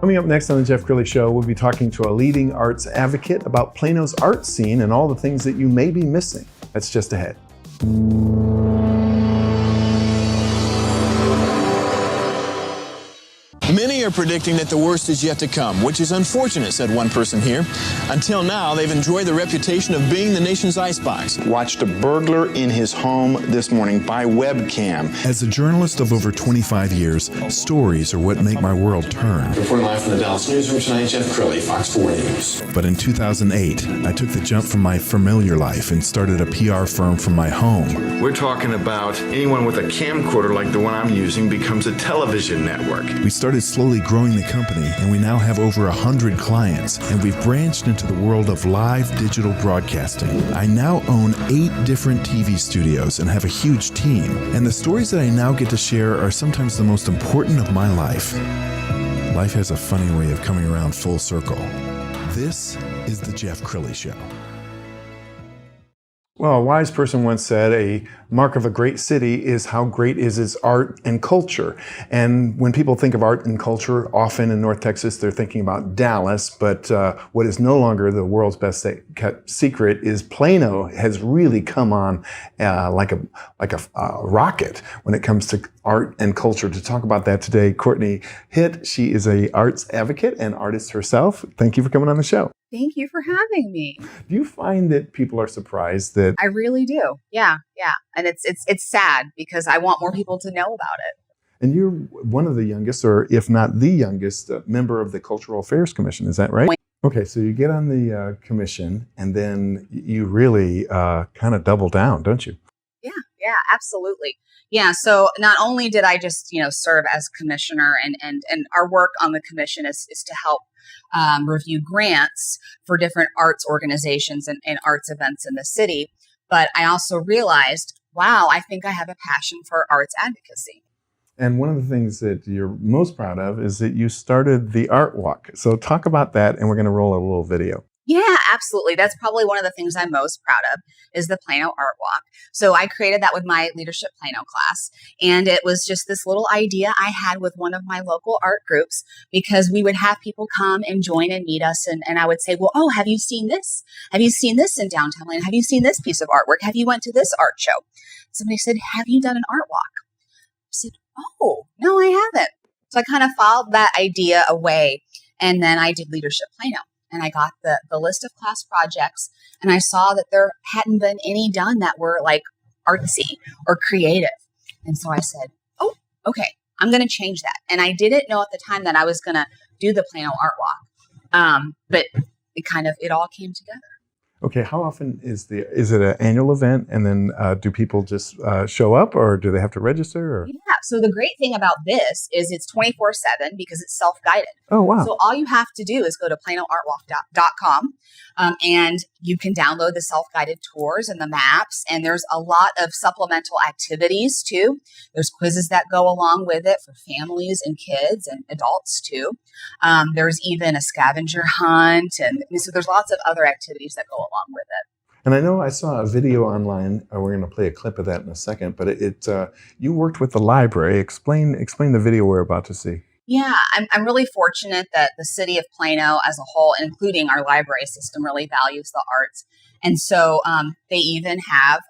Coming up next on the Jeff Crilley Show, we'll be talking to a leading arts advocate about Plano's art scene and all the things that you may be missing. That's just ahead. Many are predicting that the worst is yet to come, which is unfortunate, said one person here. Until now, they've enjoyed the reputation of being the nation's icebox. Watched a burglar in his home this morning by webcam. As a journalist of over 25 years, stories are what make my world turn. Reporting live from the Dallas newsroom tonight, Jeff Crilley, Fox 4 News. But in 2008, I took the jump from my familiar life and started a PR firm from my home. We're talking about anyone with a camcorder like the one I'm using becomes a television network. We started slowly growing the company, and we now have over 100 clients, and we've branched into the world of live digital broadcasting. I now own 8 different TV studios and have a huge team, and the stories that I now get to share are sometimes the most important of my life. Life has a funny way of coming around full circle. This is the Jeff Crilley Show. Well, a wise person once said, a mark of a great city is how great is its art and culture. And when people think of art and culture, often in North Texas, they're thinking about Dallas. But what is no longer the world's best kept secret is Plano has really come on like a rocket when it comes to art and culture. To talk about that today, Courtney Hitt. She is an arts advocate and artist herself. Thank you for coming on the show. Thank you for having me. Do you find that people are surprised that... I really do. Yeah. And it's sad because I want more people to know about it. And you're one of the youngest, or if not the youngest, member of the Cultural Affairs Commission. Is that right? Okay, so you get on the commission and then you really kind of double down, don't you? Yeah, absolutely. Yeah, so not only did I just, serve as commissioner and our work on the commission is to help review grants for different arts organizations and arts events in the city. But I also realized, wow, I think I have a passion for arts advocacy. And one of the things that you're most proud of is that you started the Art Walk. So talk about that, and we're going to roll a little video. Yeah, absolutely. That's probably one of the things I'm most proud of is the Plano Art Walk. So I created that with my Leadership Plano class. And it was just this little idea I had with one of my local art groups, because we would have people come and join and meet us. And I would say, well, oh, have you seen this? Have you seen this in downtown Plano? Have you seen this piece of artwork? Have you went to this art show? Somebody said, have you done an art walk? I said, oh, no, I haven't. So I kind of filed that idea away. And then I did Leadership Plano. And I got the list of class projects, and I saw that there hadn't been any done that were like artsy or creative. And so I said, oh, okay, I'm going to change that. And I didn't know at the time that I was going to do the Plano Art Walk. But it all came together. Okay, how often is it an annual event, and then do people just show up, or do they have to register? Or? Yeah, so the great thing about this is it's 24/7 because it's self-guided. Oh, wow. So all you have to do is go to planoartwalk.com, and you can download the self-guided tours and the maps, and there's a lot of supplemental activities too. There's quizzes that go along with it for families and kids and adults too. There's even a scavenger hunt, and so there's lots of other activities that go along with it. And I know I saw a video online. We're going to play a clip of that in a second. But you worked with the library. Explain the video we're about to see. Yeah, I'm really fortunate that the city of Plano as a whole, including our library system, really values the arts. And so they even have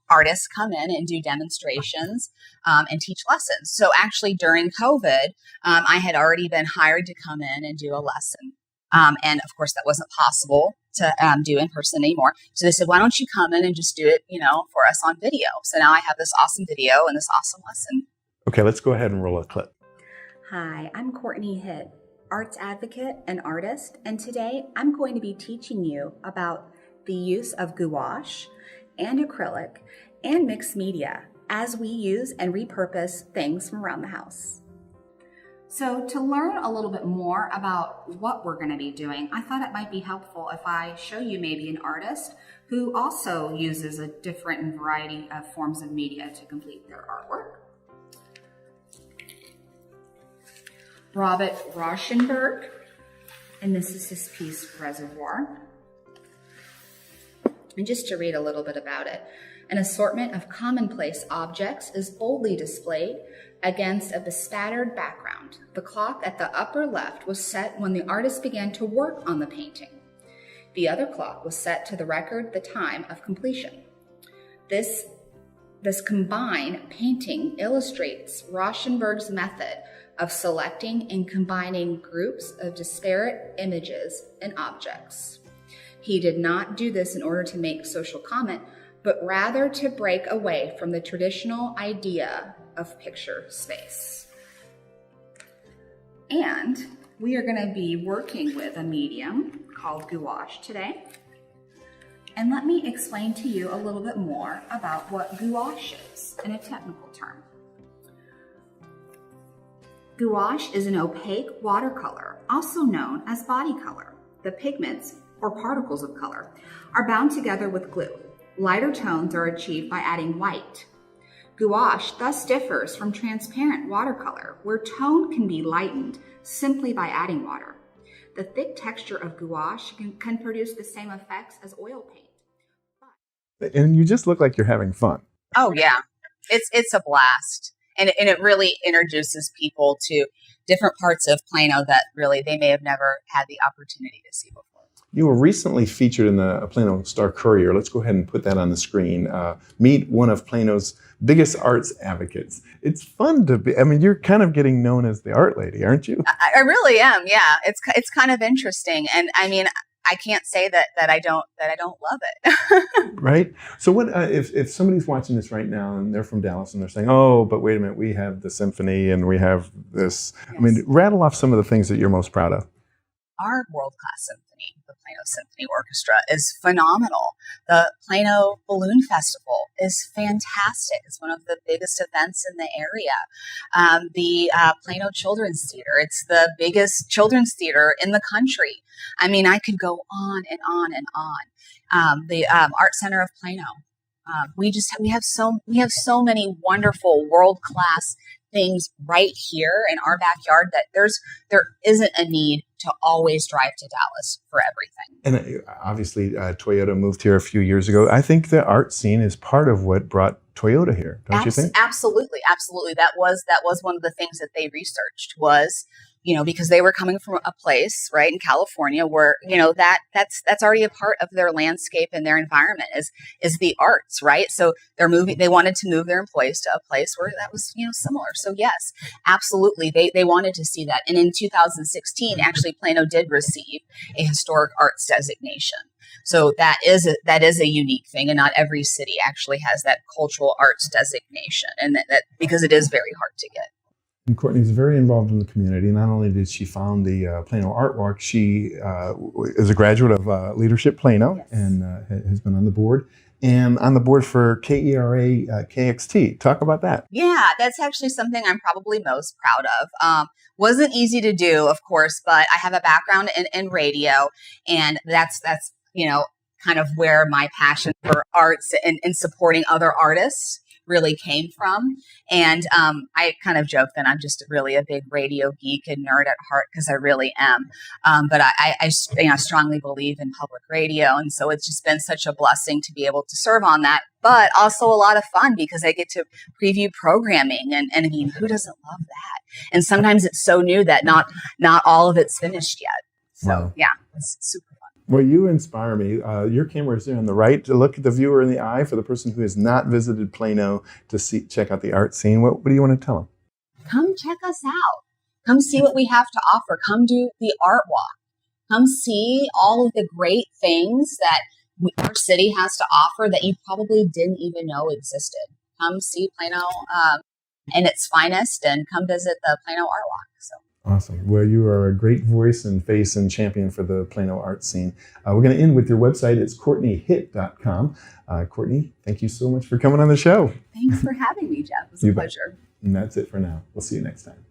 artists come in and do demonstrations and teach lessons. So actually during COVID, I had already been hired to come in and do a lesson. And of course, that wasn't possible to do in person anymore. So they said, why don't you come in and just do it, for us on video? So now I have this awesome video and this awesome lesson. Okay, let's go ahead and roll a clip. Hi, I'm Courtney Hitt, arts advocate and artist, and today I'm going to be teaching you about the use of gouache and acrylic and mixed media as we use and repurpose things from around the house. So to learn a little bit more about what we're going to be doing, I thought it might be helpful if I show you maybe an artist who also uses a different variety of forms of media to complete their artwork. Robert Rauschenberg, and this is his piece, Reservoir. And just to read a little bit about it, An assortment of commonplace objects is boldly displayed against a bespattered background. The clock at the upper left was set when the artist began to work on the painting. The other clock was set to record the time of completion. This combined painting illustrates Rauschenberg's method of selecting and combining groups of disparate images and objects. He did not do this in order to make social comment, but rather to break away from the traditional idea of picture space. And we are going to be working with a medium called gouache today. And let me explain to you a little bit more about what gouache is in a technical term. Gouache is an opaque watercolor, also known as body color. The pigments, or particles of color, are bound together with glue. Lighter tones are achieved by adding white. Gouache thus differs from transparent watercolor, where tone can be lightened simply by adding water. The thick texture of gouache can produce the same effects as oil paint. And you just look like you're having fun. Oh yeah, it's a blast, and it really introduces people to different parts of Plano that really they may have never had the opportunity to see before. You were recently featured in the Plano Star Courier. Let's go ahead and put that on the screen. Meet one of Plano's biggest arts advocates. It's fun to be, I mean, you're kind of getting known as the art lady, aren't you? I really am, yeah. It's kind of interesting, and I mean, I can't say that I don't love it. Right? So what if somebody's watching this right now and they're from Dallas and they're saying, oh, but wait a minute, we have the Symphony and we have this. Yes. I mean, rattle off some of the things that you're most proud of. Our world-class symphony, the Plano Symphony Orchestra, is phenomenal. The Plano Balloon Festival is fantastic. It's one of the biggest events in the area. The Plano Children's Theater, it's the biggest children's theater in the country. I mean, I could go on and on and on. The Art Center of Plano. We have so many wonderful world-class things right here in our backyard that there isn't a need to always drive to Dallas for everything. And obviously, Toyota moved here a few years ago. I think the art scene is part of what brought Toyota here, don't you think? Absolutely. That was one of the things that they researched was, because they were coming from a place, right, in California where, that's already a part of their landscape and their environment is the arts, right? So they wanted to move their employees to a place where that was, similar. So yes, absolutely. They wanted to see that. And in 2016, actually Plano did receive a historic arts designation. So that is a unique thing, and not every city actually has that cultural arts designation, and that because it is very hard to get. And Courtney's very involved in the community. Not only did she found the Plano Art Walk, she is a graduate of Leadership Plano. Yes. And has been on the board. And on the board for KERA KXT. Talk about that. Yeah, that's actually something I'm probably most proud of. Wasn't easy to do, of course, but I have a background in radio, and that's kind of where my passion for arts and supporting other artists really came from. And I kind of joke that I'm just really a big radio geek and nerd at heart, because I really am. But I strongly believe in public radio. And so it's just been such a blessing to be able to serve on that, but also a lot of fun because I get to preview programming. And I mean, who doesn't love that? And sometimes it's so new that not all of it's finished yet. So wow. Yeah, it's super fun. Well, you inspire me. Your camera is there on the right to look at the viewer in the eye for the person who has not visited Plano to check out the art scene. What do you want to tell them? Come check us out. Come see what we have to offer. Come do the art walk. Come see all of the great things that our city has to offer that you probably didn't even know existed. Come see Plano in its finest, and come visit the Plano Art Walk. So. Awesome. Well, you are a great voice and face and champion for the Plano art scene. We're going to end with your website. It's CourtneyHitt.com. Courtney, thank you so much for coming on the show. Thanks for having me, Jeff. It was a pleasure. And that's it for now. We'll see you next time.